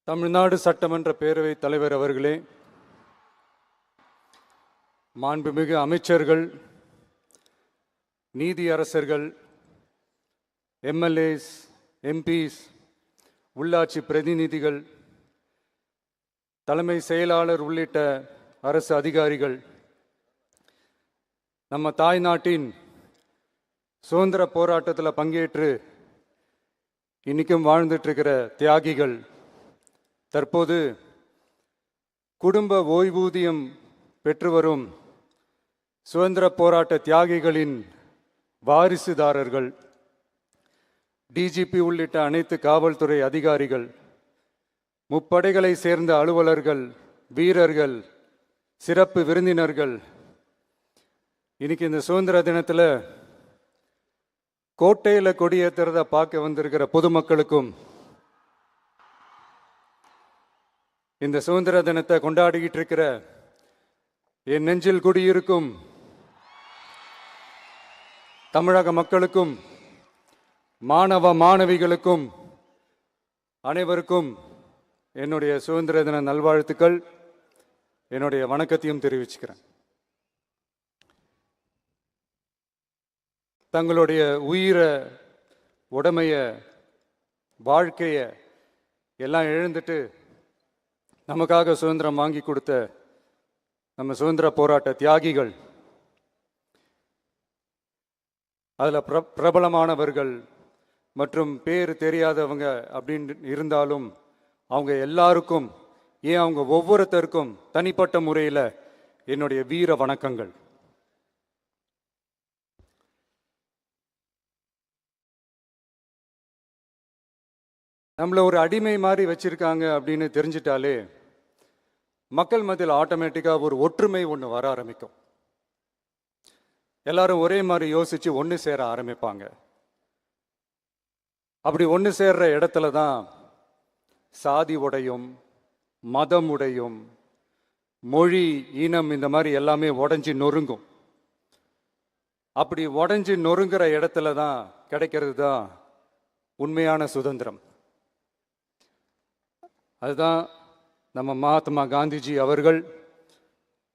தமிழ்நாடு சட்டமன்ற பேரவைத் தலைவர் அவர்களே, மாண்புமிகு அமைச்சர்கள், நீதியரசர்கள், எம்எல்ஏஸ், எம்பிஸ், உள்ளாட்சி பிரதிநிதிகள், தலைமை செயலாளர் உள்ளிட்ட அரசு அதிகாரிகள், நம்ம தாய்நாட்டின் சுதந்திர போராட்டத்தில் பங்கேற்று இன்னைக்கும் வாழ்ந்துட்டு இருக்கிற தியாகிகள், தற்போது குடும்ப ஓய்வூதியம் பெற்று வரும் சுதந்திர போராட்ட தியாகிகளின் வாரிசுதாரர்கள், டிஜிபி உள்ளிட்ட அனைத்து காவல்துறை அதிகாரிகள், முப்படைகளை சேர்ந்த அலுவலர்கள், வீரர்கள், சிறப்பு விருந்தினர்கள், இன்னைக்கு இந்த சுதந்திர தினத்தில் கோட்டையில் கொடியேற்றுறத பார்க்க வந்திருக்கிற பொதுமக்களுக்கும், இந்த சுதந்திர தினத்தை கொண்டாடிக்கிட்டு இருக்கிற என் நெஞ்சில் குடியிருக்கும் தமிழக மக்களுக்கும், மாணவ மாணவிகளுக்கும் அனைவருக்கும் என்னுடைய சுதந்திர தின நல்வாழ்த்துக்கள், என்னுடைய வணக்கத்தையும் தெரிவிச்சுக்கிறேன். தங்களுடைய உயிரை, உடமைய, வாழ்க்கைய எல்லாம் இழந்துட்டு நமக்காக சுதந்திரம் வாங்கி கொடுத்த நம்ம சுதந்திர போராட்ட தியாகிகள், அதில் பிரபலமானவர்கள் மற்றும் பேர் தெரியாதவங்க அப்படின்னு இருந்தாலும் அவங்க எல்லாருக்கும், ஏன் அவங்க ஒவ்வொருத்தருக்கும் தனிப்பட்ட முறையில் என்னுடைய வீர வணக்கங்கள். நம்மளை ஒரு அடிமை மாதிரி வச்சிருக்காங்க அப்படின்னு தெரிஞ்சிட்டாலே மக்கள் மத்தியில் ஆட்டோமேட்டிக்காக ஒரு ஒற்றுமை ஒன்று வர ஆரம்பிக்கும். எல்லாரும் ஒரே மாதிரி யோசிச்சு ஒன்று சேர ஆரம்பிப்பாங்க. அப்படி ஒன்று சேர்ற இடத்துல தான் சாதி உடையும், மதம் உடையும், மொழி, இனம் இந்த மாதிரி எல்லாமே உடஞ்சி நொறுங்கும். அப்படி உடஞ்சி நொறுங்குற இடத்துல தான் கிடைக்கிறது தான் உண்மையான சுதந்திரம். அதுதான் நம்ம மகாத்மா காந்திஜி அவர்கள்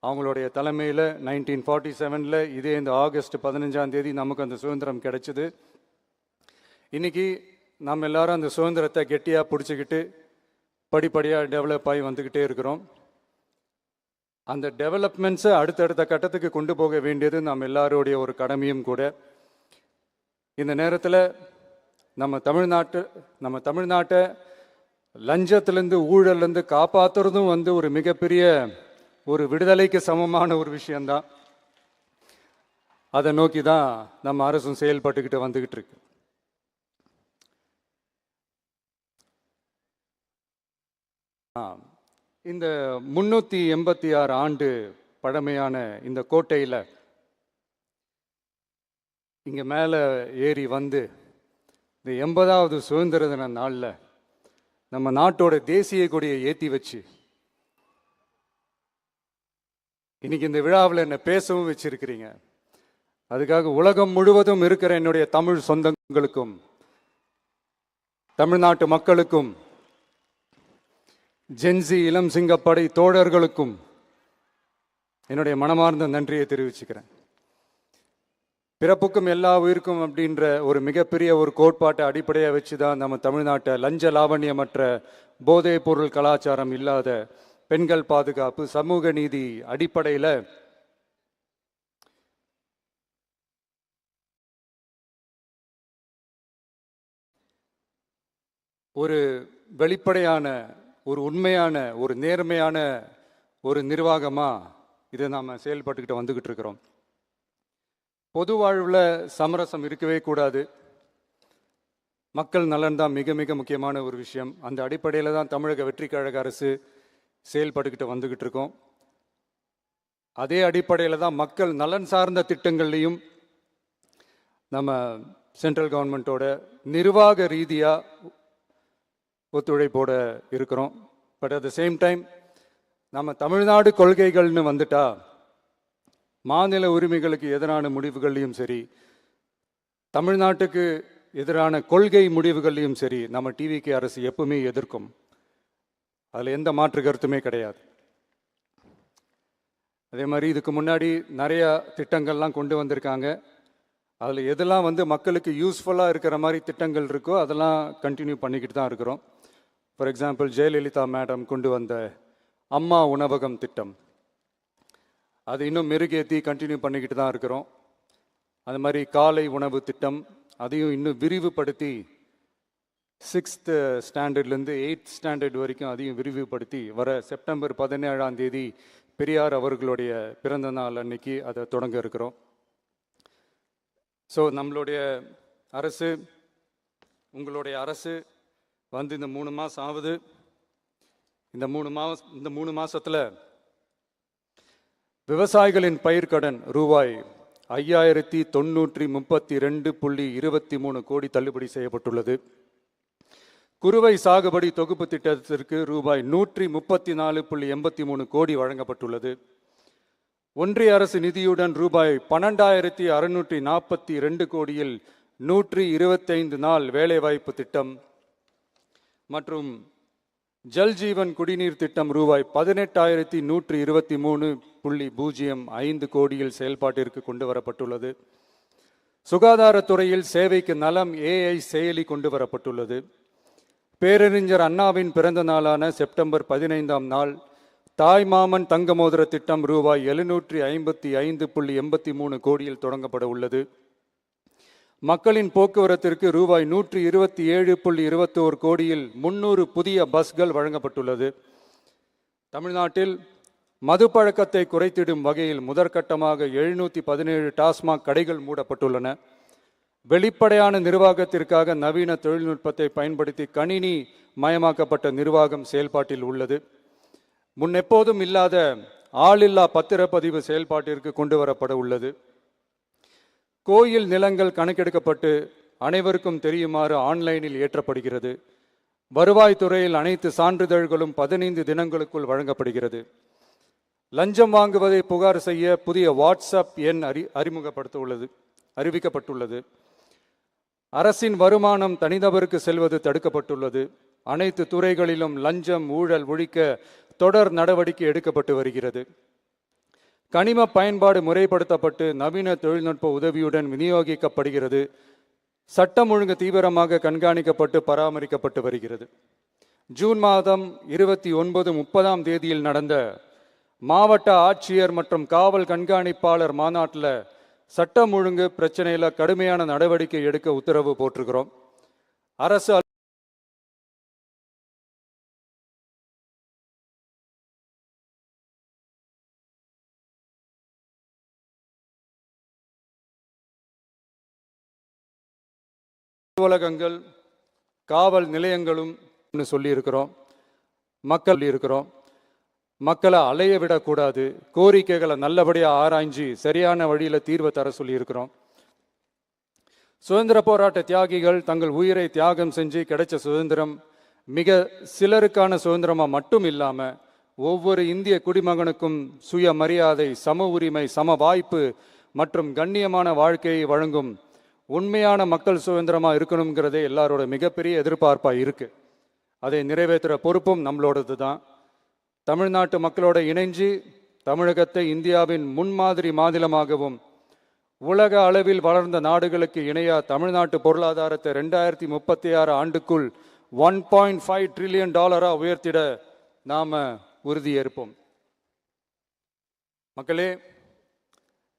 அவங்களுடைய தலைமையில் 1947 இதே இந்த ஆகஸ்ட் 15 நமக்கு அந்த சுதந்திரம் கிடைச்சிது. இன்னைக்கு நம்ம எல்லாரும் அந்த சுதந்திரத்தை கெட்டியாக பிடிச்சிக்கிட்டு படிப்படியாக டெவலப் ஆகி வந்துக்கிட்டே இருக்கிறோம். அந்த டெவலப்மெண்ட்ஸை அடுத்தடுத்த கட்டத்துக்கு கொண்டு போக வேண்டியது நம்ம எல்லாருடைய ஒரு கடமையும் கூட. இந்த நேரத்தில் நம்ம தமிழ்நாட்டை லஞ்சத்திலேருந்து, ஊழல்லேருந்து காப்பாற்றுறதும் ஒரு மிகப்பெரிய ஒரு விடுதலைக்கு சமமான ஒரு விஷயந்தான். அதை நோக்கி தான் நம்ம அரசும் செயல்பட்டுக்கிட்டு வந்துக்கிட்டு இருக்கு. இந்த 386 ஆண்டு பழமையான இந்த கோட்டையில் இங்கே மேலே ஏறி வந்து இந்த 80வது சுதந்திர தின நாளில் நம்ம நாட்டோட தேசிய கொடியை ஏற்றி வச்சு இன்னைக்கு இந்த விழாவில் என்னை பேசவும் வச்சிருக்கிறீங்க. அதுக்காக உலகம் முழுவதும் இருக்கிற என்னுடைய தமிழ் சொந்தங்களுக்கும், தமிழ்நாட்டு மக்களுக்கும், ஜென்சி இளம் சிங்கப்படை தோழர்களுக்கும் என்னுடைய மனமார்ந்த நன்றியை தெரிவிச்சுக்கிறேன். பிறப்புக்கும் எல்லா உயிருக்கும் அப்படின்ற ஒரு மிகப்பெரிய ஒரு கோட்பாட்டை அடிப்படையாக வச்சு தான் நம்ம தமிழ்நாட்டை லஞ்ச லாவண்யமற்ற போதைப் பொருள் கலாச்சாரம் இல்லாத, பெண்கள் பாதுகாப்பு, சமூக நீதி அடிப்படையில் ஒரு வெளிப்படையான, ஒரு உண்மையான, ஒரு நேர்மையான ஒரு நிர்வாகமாக இதை நாம் செயல்பட்டுக்கிட்டு வந்துக்கிட்டு இருக்கிறோம். பொது வாழ்வில் சமரசம் இருக்கவே கூடாது. மக்கள் நலன் தான் மிக மிக முக்கியமான ஒரு விஷயம். அந்த அடிப்படையில் தான் தமிழக வெற்றிக் கழக அரசு செயல்பட்டுக்கிட்டு வந்துக்கிட்டு இருக்கோம். அதே அடிப்படையில் தான் மக்கள் நலன் சார்ந்த திட்டங்கள்லையும் நம்ம சென்ட்ரல் கவர்மெண்ட்டோட நிர்வாக ரீதியாக ஒத்துழைப்போடு இருக்கிறோம். But at the same time நம்ம தமிழ்நாடு கொள்கைகள்னு வந்துட்டா மாநில உரிமைகளுக்கு எதிரான முடிவுகள்லையும் சரி, தமிழ்நாட்டுக்கு எதிரான கொள்கை முடிவுகள்லையும் சரி நம்ம டிவிகே அரசு எப்பவுமே எதிர்க்கும். அதில் எந்த மாற்று கருத்துமே கிடையாது. அதே மாதிரி இதுக்கு முன்னாடி நிறையா திட்டங்கள்லாம் கொண்டு வந்திருக்காங்க. அதில் எதெல்லாம் மக்களுக்கு யூஸ்ஃபுல்லாக இருக்கிற மாதிரி திட்டங்கள் இருக்கோ அதெல்லாம் கண்டினியூ பண்ணிக்கிட்டு தான் இருக்கிறோம். ஃபார் எக்ஸாம்பிள், ஜெயலலிதா மேடம் கொண்டு வந்த அம்மா உணவகம் திட்டம், அது இன்னும் மெருகேற்றி கண்டினியூ பண்ணிக்கிட்டு தான் இருக்கிறோம். அது மாதிரி காலை உணவு திட்டம், அதையும் இன்னும் விரிவுபடுத்தி 6th ஸ்டாண்டர்ட்லேருந்து 8th ஸ்டாண்டர்ட் வரைக்கும் அதையும் விரிவுபடுத்தி வர செப்டம்பர் 17ஆம் தேதி பெரியார் அவர்களுடைய பிறந்த நாள் அன்னைக்கு அதை தொடங்க இருக்கிறோம். ஸோ நம்மளுடைய அரசு, உங்களுடைய அரசு இந்த 3 மாதம் ஆகுது. இந்த 3 மாதத்தில் விவசாயிகளின் பயிர்க்கடன் ரூபாய் 5932.23 கோடி தள்ளுபடி செய்யப்பட்டுள்ளது. குறுவை சாகுபடி தொகுப்பு திட்டத்திற்கு ரூபாய் 134.83 கோடி வழங்கப்பட்டுள்ளது. ஒன்றிய அரசு நிதியுடன் ரூபாய் 12,642 கோடியில் 125 நாள் வேலைவாய்ப்பு திட்டம் மற்றும் ஜல் ஜீவன் குடிநீர் திட்டம் ரூபாய் 18,123.05 கோடியில் செயல்பாட்டிற்கு கொண்டு வரப்பட்டுள்ளது. சுகாதாரத்துறையில் சேவைக்கு நலம் AI செயலி கொண்டு வரப்பட்டுள்ளது. பேரறிஞர் அண்ணாவின் பிறந்த நாளான செப்டம்பர் 15ஆம் நாள் தாய்மாமன் தங்க மோதிர திட்டம் ரூபாய் 755.83 கோடியில் தொடங்கப்பட உள்ளது. மக்களின் போக்குவரத்திற்கு ரூபாய் 127.21 கோடியில் 300 புதிய பஸ்கள் வழங்கப்பட்டுள்ளது. தமிழ்நாட்டில் மது பழக்கத்தை குறைத்திடும் வகையில் முதற்கட்டமாக 717 டாஸ்மாக் கடைகள் மூடப்பட்டுள்ளன. வெளிப்படையான நிர்வாகத்திற்காக நவீன தொழில்நுட்பத்தை பயன்படுத்தி கணினி மயமாக்கப்பட்ட நிர்வாகம் செயல்பாட்டில் உள்ளது. முன்னெப்போதும் இல்லாத ஆளில்லா பத்திரப்பதிவு செயல்பாட்டிற்கு கொண்டு வரப்பட உள்ளது. கோயில் நிலங்கள் கணக்கெடுக்கப்பட்டு அனைவருக்கும் தெரியுமாறு ஆன்லைனில் ஏற்றப்படுகிறது. வருவாய்த்துறையில் அனைத்து சான்றிதழ்களும் 15 தினங்களுக்குள் வழங்கப்படுகிறது. லஞ்சம் வாங்குவதை புகார் செய்ய புதிய வாட்ஸ்அப் எண் அறிவிக்கப்பட்டுள்ளது. அரசின் வருமானம் தனிநபருக்கு செல்வது தடுக்கப்பட்டுள்ளது. அனைத்து துறைகளிலும் லஞ்சம் ஊழல் ஒழிக்க தொடர் நடவடிக்கை எடுக்கப்பட்டு வருகிறது. கனிம பயன்பாடு முறைப்படுத்தப்பட்டு நவீன தொழில்நுட்ப உதவியுடன் விநியோகிக்கப்படுகிறது. சட்டம் ஒழுங்கு தீவிரமாக கண்காணிக்கப்பட்டு பராமரிக்கப்பட்டு வருகிறது. ஜூன் மாதம் 29, 30ஆம் தேதியில் நடந்த மாவட்ட ஆட்சியர் மற்றும் காவல் கண்காணிப்பாளர் மாநாட்டில் சட்டம் ஒழுங்கு பிரச்சனையில் கடுமையான நடவடிக்கை எடுக்க உத்தரவு போட்டிருக்கிறோம். அரசு அலுவலகங்கள், காவல் நிலையங்களும் சொல்லியிருக்கிறோம். மக்களை அலைய விடக்கூடாது. கோரிக்கைகளை நல்லபடியாக ஆராய்ஞ்சு சரியான வழியில் தீர்வை தர சொல்லியிருக்கிறோம். சுதந்திர போராட்ட தியாகிகள் தங்கள் உயிரை தியாகம் செஞ்சு கிடைச்ச சுதந்திரம் மிக சிலருக்கான சுதந்திரமாக மட்டும் இல்லாமல் ஒவ்வொரு இந்திய குடிமகனுக்கும் சுய மரியாதை, சம உரிமை, சம வாய்ப்பு மற்றும் கண்ணியமான வாழ்க்கையை வழங்கும் உண்மையான மக்கள் சுதந்திரமாக இருக்கணுங்கிறதே எல்லாரோட மிகப்பெரிய எதிர்பார்ப்பாக இருக்குது. அதை நிறைவேற்றுற பொறுப்பும் நம்மளோடது தான். தமிழ்நாட்டு மக்களோட இணைஞ்சு தமிழகத்தை இந்தியாவின் முன்மாதிரி மாநிலமாகவும் உலக அளவில் வளர்ந்த நாடுகளுக்கு இணையா தமிழ்நாட்டு பொருளாதாரத்தை 2036 ஆண்டுக்குள் $1.5 trillion உயர்த்திட நாம உறுதியேற்போம். மக்களே,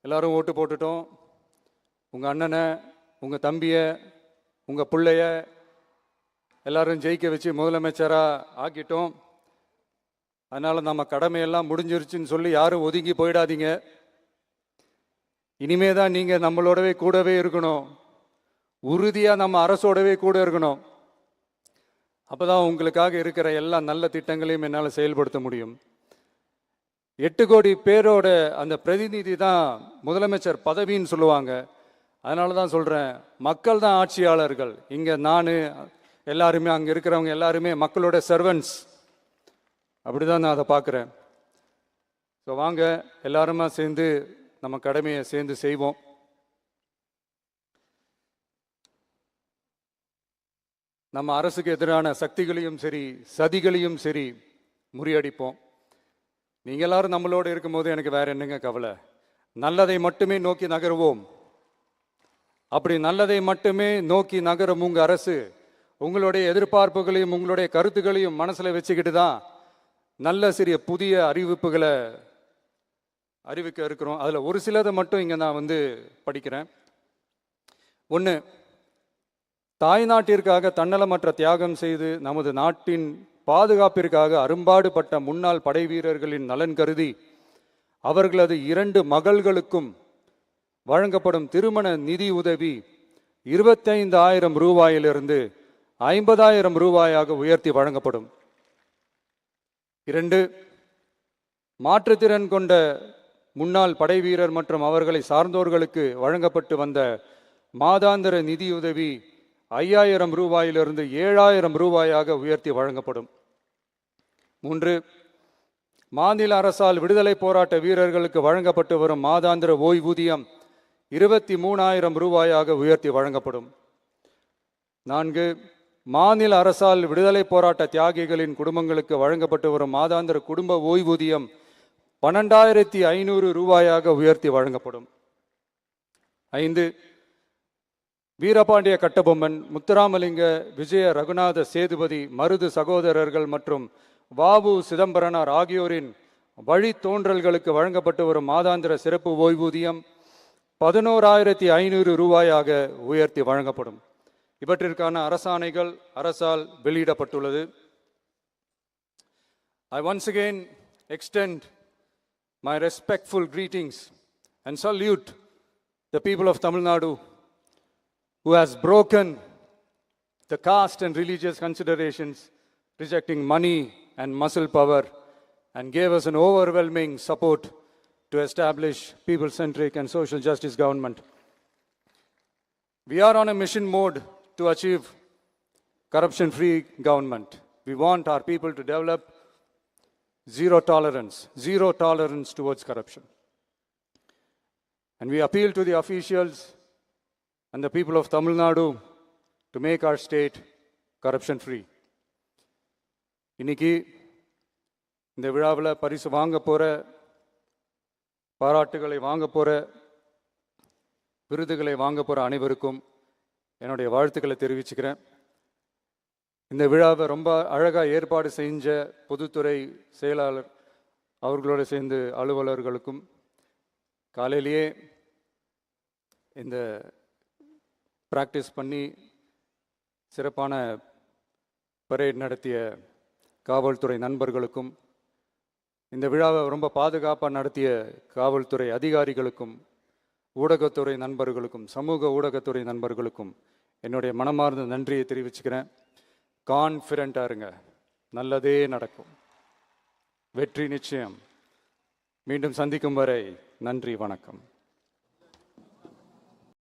எல்லாரும் ஓட்டு போட்டுட்டோம். உங்க அண்ணனை, உங்க தம்பிய, உங்க பிள்ளைய எல்லாரும் ஜெயிக்க வச்சு முதலமைச்சரா ஆக்கிட்டோம். அதனால நம்ம கடமையெல்லாம் முடிஞ்சிருச்சுன்னு சொல்லி யாரும் ஒதுங்கி போயிடாதீங்க. இனிமே தான் நீங்க நம்மளோடவே கூடவே இருக்கணும். உறுதியா நம்ம அரசோடவே கூட இருக்கணும். அப்பதான் உங்களுக்காக இருக்கிற எல்லா நல்ல திட்டங்களையும் என்னால் செயல்படுத்த முடியும். 8 கோடி பேரோட அந்த பிரதிநிதி தான் முதலமைச்சர் பதவின்னு சொல்லுவாங்க. அதனால தான் சொல்றேன், மக்கள் தான் ஆட்சியாளர்கள். இங்க நான் எல்லாருமே, அங்க இருக்கிறவங்க எல்லாருமே மக்களோட சர்வன்ட்ஸ். அப்படிதான் நான் அதை பார்க்குறேன். ஸோ வாங்க எல்லாருமா சேர்ந்து நம்ம கடமையை சேர்ந்து செய்வோம். நம்ம அரசுக்கு எதிரான சக்திகளையும் சரி, சதிகளையும் சரி முறியடிப்போம். நீங்கள் எல்லாரும் நம்மளோடு இருக்கும்போது எனக்கு வேற என்னங்க கவலை? நல்லதை மட்டுமே நோக்கி நகருவோம். அப்படி நல்லதை மட்டுமே நோக்கி நகரும் உங்கள் அரசு உங்களுடைய எதிர்பார்ப்புகளையும் உங்களுடைய கருத்துக்களையும் மனசில் வச்சுக்கிட்டு தான் நல்ல சிறிய புதிய அறிவிப்புகளை அறிவிக்க இருக்கிறோம். அதில் ஒரு சிலதை மட்டும் இங்கே நான் படிக்கிறேன். ஒன்று, தாய்நாட்டிற்காக தன்னலமற்ற தியாகம் செய்து நமது நாட்டின் பாதுகாப்பிற்காக அரும்பாடுபட்ட முன்னாள் படை வீரர்களின் நலன் கருதி அவர்களது 2 மகள்களுக்கும் வழங்கப்படும் திருமண நிதி உதவி 25,000 ரூபாயிலிருந்து 50,000 ரூபாயாக உயர்த்தி வழங்கப்படும். 2, மாற்றுத்திறன் கொண்ட முன்னாள் படை வீரர் மற்றும் அவர்களை சார்ந்தோர்களுக்கு வழங்கப்பட்டு வந்த மாதாந்திர நிதியுதவி 5,000 ரூபாயிலிருந்து 7,000 ரூபாயாக உயர்த்தி வழங்கப்படும். 3, மாநில அரசால் விடுதலை போராட்ட வீரர்களுக்கு வழங்கப்பட்டு வரும் மாதாந்திர ஓய்வூதியம் 23,000 ரூபாயாக உயர்த்தி வழங்கப்படும். 4, மாநில அரசால் விடுதலை போராட்ட தியாகிகளின் குடும்பங்களுக்கு வழங்கப்பட்டு வரும் மாதாந்திர குடும்ப ஓய்வூதியம் 12,500 ரூபாயாக உயர்த்தி வழங்கப்படும். 5, வீரபாண்டிய கட்டபொம்மன், முத்துராமலிங்க, விஜய ரகுநாத சேதுபதி, மருது சகோதரர்கள் மற்றும் வாவு சிதம்பரனார் ஆகியோரின் வழித்தோன்றல்களுக்கு வழங்கப்பட்டு வரும் மாதாந்திர சிறப்பு ஓய்வூதியம் 11,500 ரூபாயாக உயர்த்தி வழங்கப்படும். இவற்றிற்கான அரசாணைகள் அரசால் வெளியிடப்பட்டுள்ளது. I once again extend my respectful greetings and salute the people of Tamil Nadu who has broken the caste and religious considerations, rejecting money and muscle power, and gave us an overwhelming support to establish people-centric and social justice government. We are on a mission mode to achieve corruption-free government. We want our people to develop zero tolerance towards corruption. And we appeal to the officials and the people of Tamil Nadu to make our state corruption-free. இன்னைக்கு இந்த விழாவில் பரிசு வாங்க போகிற, பாராட்டுகளை வாங்க போகிற, விருதுகளை வாங்க போகிற அனைவருக்கும் என்னுடைய வாழ்த்துக்களை தெரிவிச்சுக்கிறேன். இந்த விழாவை ரொம்ப அழகாக ஏற்பாடு செஞ்ச பொதுத்துறை செயலாளர் அவர்களோடு சேர்ந்து அலுவலர்களுக்கும், காலையிலேயே இந்த ப்ராக்டிஸ் பண்ணி சிறப்பான பரேட் நடத்திய காவல்துறை நண்பர்களுக்கும், இந்த விழாவை ரொம்ப பாதுகாப்பாக நடத்திய காவல்துறை அதிகாரிகளுக்கும், ஊடகத்துறை நண்பர்களுக்கும், சமூக ஊடகத்துறை நண்பர்களுக்கும் என்னுடைய மனமார்ந்த நன்றியை தெரிவிச்சுக்கிறேன். கான்ஃபிடென்ட்டாக இருங்க, நல்லதே நடக்கும், வெற்றி நிச்சயம். மீண்டும் சந்திக்கும் வரை நன்றி, வணக்கம்.